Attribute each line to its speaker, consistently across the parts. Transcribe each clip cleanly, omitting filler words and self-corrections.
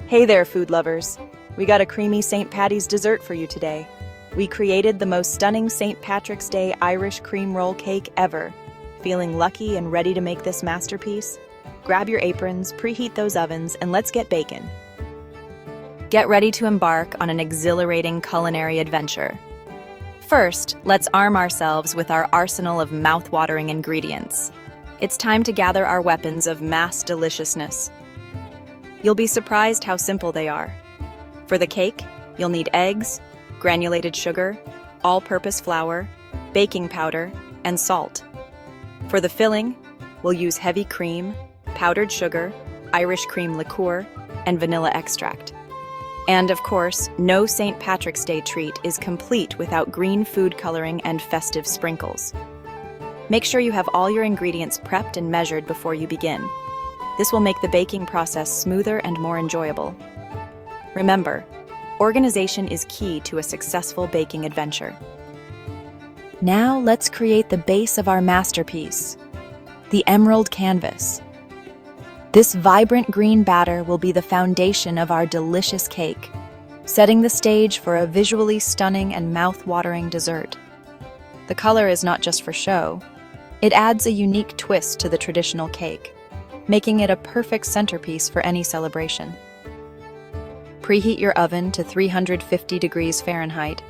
Speaker 1: Hey there, food lovers. We got a creamy St. Patty's dessert for you today. We created the most stunning St. Patrick's Day Irish cream roll cake ever. Feeling lucky and ready to make this masterpiece? Grab your aprons, preheat those ovens, and let's get baking. Get ready to embark on an exhilarating culinary adventure. First, let's arm ourselves with our arsenal of mouth-watering ingredients. It's time to gather our weapons of mass deliciousness. You'll be surprised how simple they are. For the cake, you'll need eggs, granulated sugar, all-purpose flour, baking powder, and salt. For the filling, we'll use heavy cream, powdered sugar, Irish cream liqueur, and vanilla extract. And of course, no St. Patrick's Day treat is complete without green food coloring and festive sprinkles. Make sure you have all your ingredients prepped and measured before you begin. This will make the baking process smoother and more enjoyable. Remember, organization is key to a successful baking adventure. Now let's create the base of our masterpiece, the emerald canvas. This vibrant green batter will be the foundation of our delicious cake, setting the stage for a visually stunning and mouth-watering dessert. The color is not just for show. It adds a unique twist to the traditional cake, making it a perfect centerpiece for any celebration. Preheat your oven to 350 degrees Fahrenheit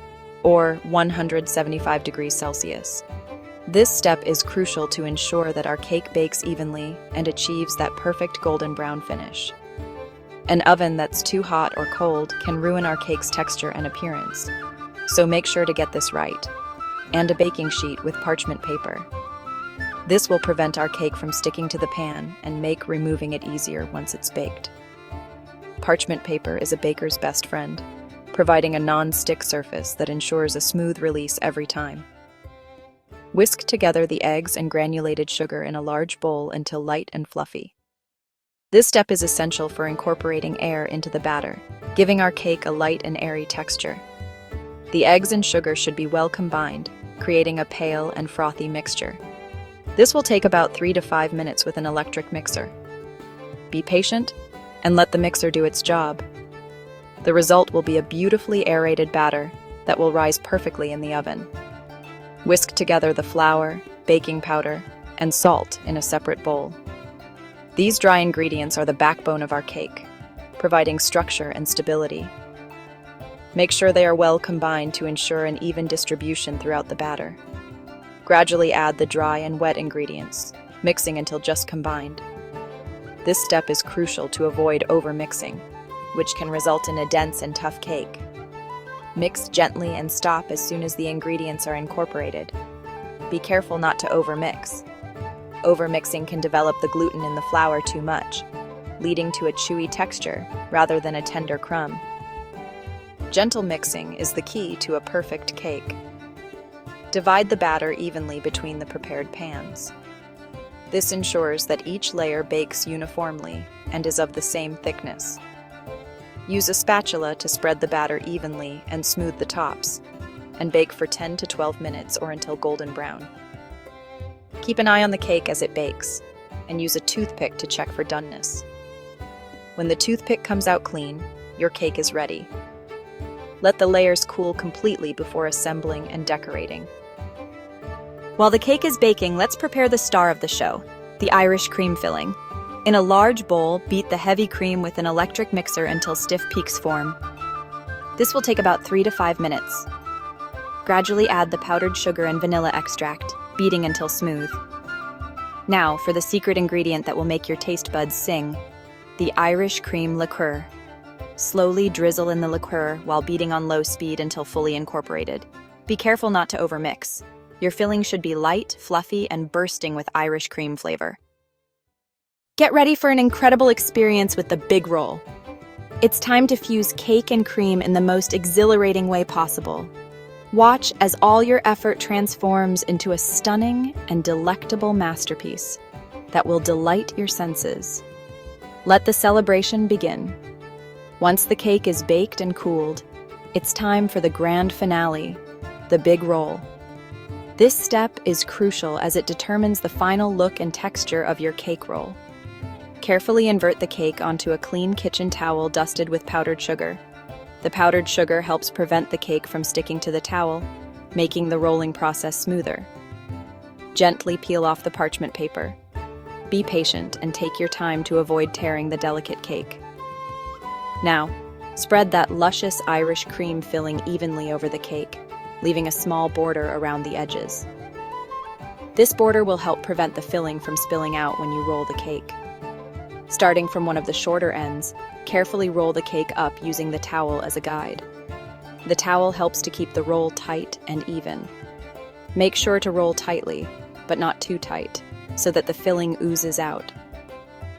Speaker 1: or 175 degrees Celsius. This step is crucial to ensure that our cake bakes evenly and achieves that perfect golden brown finish. An oven that's too hot or cold can ruin our cake's texture and appearance, so make sure to get this right. And a baking sheet with parchment paper. This will prevent our cake from sticking to the pan and make removing it easier once it's baked. Parchment paper is a baker's best friend, providing a non-stick surface that ensures a smooth release every time. Whisk together the eggs and granulated sugar in a large bowl until light and fluffy. This step is essential for incorporating air into the batter, giving our cake a light and airy texture. The eggs and sugar should be well combined, creating a pale and frothy mixture. This will take about 3 to 5 minutes with an electric mixer. Be patient and let the mixer do its job. The result will be a beautifully aerated batter that will rise perfectly in the oven. Whisk together the flour, baking powder, and salt in a separate bowl. These dry ingredients are the backbone of our cake, providing structure and stability. Make sure they are well combined to ensure an even distribution throughout the batter. Gradually add the dry and wet ingredients, mixing until just combined. This step is crucial to avoid overmixing, which can result in a dense and tough cake. Mix gently and stop as soon as the ingredients are incorporated. Be careful not to overmix. Overmixing can develop the gluten in the flour too much, leading to a chewy texture rather than a tender crumb. Gentle mixing is the key to a perfect cake. Divide the batter evenly between the prepared pans. This ensures that each layer bakes uniformly and is of the same thickness. Use a spatula to spread the batter evenly and smooth the tops, and bake for 10 to 12 minutes or until golden brown. Keep an eye on the cake as it bakes, and use a toothpick to check for doneness. When the toothpick comes out clean, your cake is ready. Let the layers cool completely before assembling and decorating. While the cake is baking, let's prepare the star of the show, the Irish cream filling. In a large bowl, beat the heavy cream with an electric mixer until stiff peaks form. This will take about 3 to 5 minutes. Gradually add the powdered sugar and vanilla extract, beating until smooth. Now for the secret ingredient that will make your taste buds sing, the Irish cream liqueur. Slowly drizzle in the liqueur while beating on low speed until fully incorporated. Be careful not to overmix. Your filling should be light, fluffy, and bursting with Irish cream flavor. Get ready for an incredible experience with the big roll. It's time to fuse cake and cream in the most exhilarating way possible. Watch as all your effort transforms into a stunning and delectable masterpiece that will delight your senses. Let the celebration begin. Once the cake is baked and cooled, it's time for the grand finale, the big roll. This step is crucial as it determines the final look and texture of your cake roll. Carefully invert the cake onto a clean kitchen towel dusted with powdered sugar. The powdered sugar helps prevent the cake from sticking to the towel, making the rolling process smoother. Gently peel off the parchment paper. Be patient and take your time to avoid tearing the delicate cake. Now, spread that luscious Irish cream filling evenly over the cake, leaving a small border around the edges. This border will help prevent the filling from spilling out when you roll the cake. Starting from one of the shorter ends, carefully roll the cake up using the towel as a guide. The towel helps to keep the roll tight and even. Make sure to roll tightly, but not too tight, so that the filling oozes out.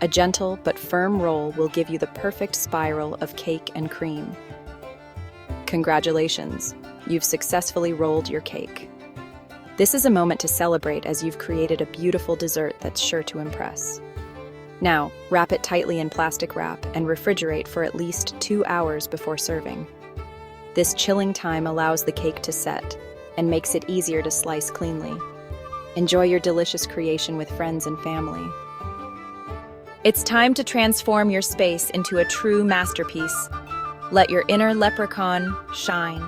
Speaker 1: A gentle but firm roll will give you the perfect spiral of cake and cream. Congratulations, you've successfully rolled your cake. This is a moment to celebrate as you've created a beautiful dessert that's sure to impress. Now, wrap it tightly in plastic wrap and refrigerate for at least 2 hours before serving. This chilling time allows the cake to set and makes it easier to slice cleanly. Enjoy your delicious creation with friends and family. It's time to transform your space into a true masterpiece. Let your inner leprechaun shine.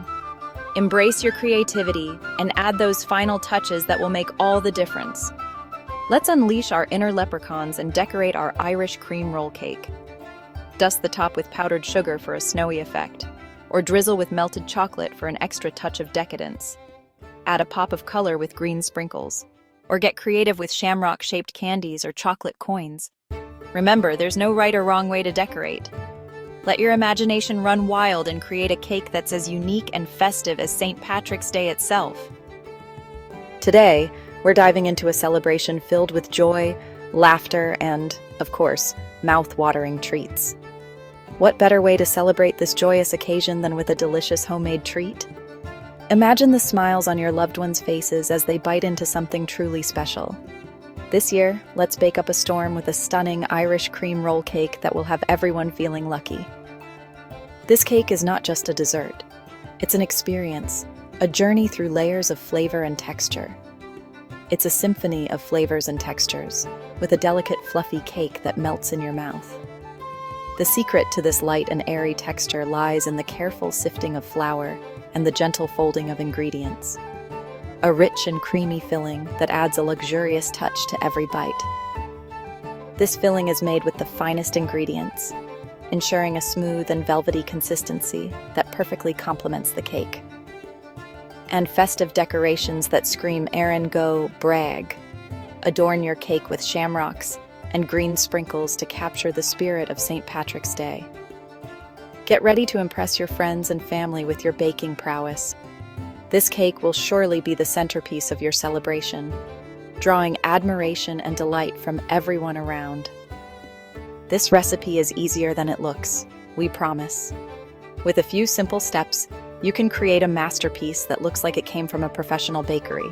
Speaker 1: Embrace your creativity and add those final touches that will make all the difference. Let's unleash our inner leprechauns and decorate our Irish cream roll cake. Dust the top with powdered sugar for a snowy effect, or drizzle with melted chocolate for an extra touch of decadence. Add a pop of color with green sprinkles, or get creative with shamrock-shaped candies or chocolate coins. Remember, there's no right or wrong way to decorate. Let your imagination run wild and create a cake that's as unique and festive as St. Patrick's Day itself. Today, we're diving into a celebration filled with joy, laughter, and, of course, mouth-watering treats. What better way to celebrate this joyous occasion than with a delicious homemade treat? Imagine the smiles on your loved ones' faces as they bite into something truly special. This year, let's bake up a storm with a stunning Irish cream roll cake that will have everyone feeling lucky. This cake is not just a dessert. It's an experience, a journey through layers of flavor and texture. It's a symphony of flavors and textures, with a delicate, fluffy cake that melts in your mouth. The secret to this light and airy texture lies in the careful sifting of flour and the gentle folding of ingredients. A rich and creamy filling that adds a luxurious touch to every bite. This filling is made with the finest ingredients, ensuring a smooth and velvety consistency that perfectly complements the cake. And festive decorations that scream "Erin go, brag" adorn your cake with shamrocks and green sprinkles to capture the spirit of St. Patrick's Day. Get ready to impress your friends and family with your baking prowess. This cake will surely be the centerpiece of your celebration, drawing admiration and delight from everyone around. This recipe is easier than it looks, we promise. With a few simple steps, you can create a masterpiece that looks like it came from a professional bakery.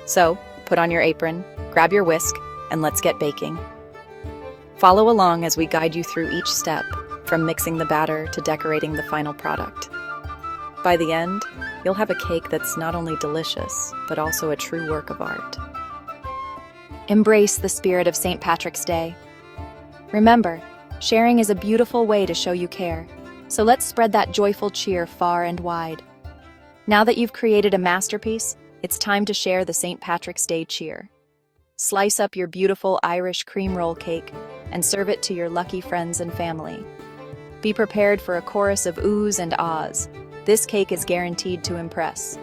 Speaker 1: So, put on your apron, grab your whisk, and let's get baking. Follow along as we guide you through each step, from mixing the batter to decorating the final product. By the end, you'll have a cake that's not only delicious, but also a true work of art. Embrace the spirit of St. Patrick's Day. Remember, sharing is a beautiful way to show you care, so let's spread that joyful cheer far and wide. Now that you've created a masterpiece, it's time to share the St. Patrick's Day cheer. Slice up your beautiful Irish cream roll cake and serve it to your lucky friends and family. Be prepared for a chorus of oohs and ahs. This cake is guaranteed to impress.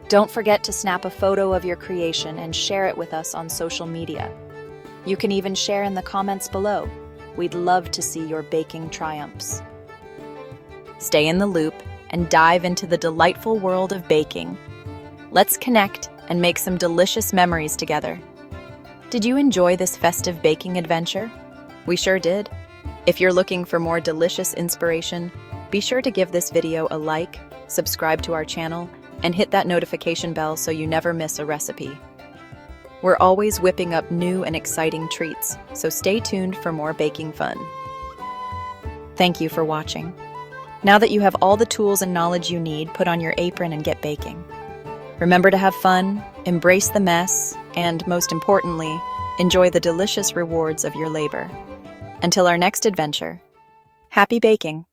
Speaker 1: Don't forget to snap a photo of your creation and share it with us on social media. You can even share in the comments below. We'd love to see your baking triumphs. Stay in the loop and dive into the delightful world of baking. Let's connect and make some delicious memories together. Did you enjoy this festive baking adventure? We sure did. If you're looking for more delicious inspiration, be sure to give this video a like, subscribe to our channel, and hit that notification bell so you never miss a recipe. We're always whipping up new and exciting treats, so stay tuned for more baking fun. Thank you for watching. Now that you have all the tools and knowledge you need, put on your apron and get baking. Remember to have fun, embrace the mess, and most importantly, enjoy the delicious rewards of your labor. Until our next adventure, happy baking!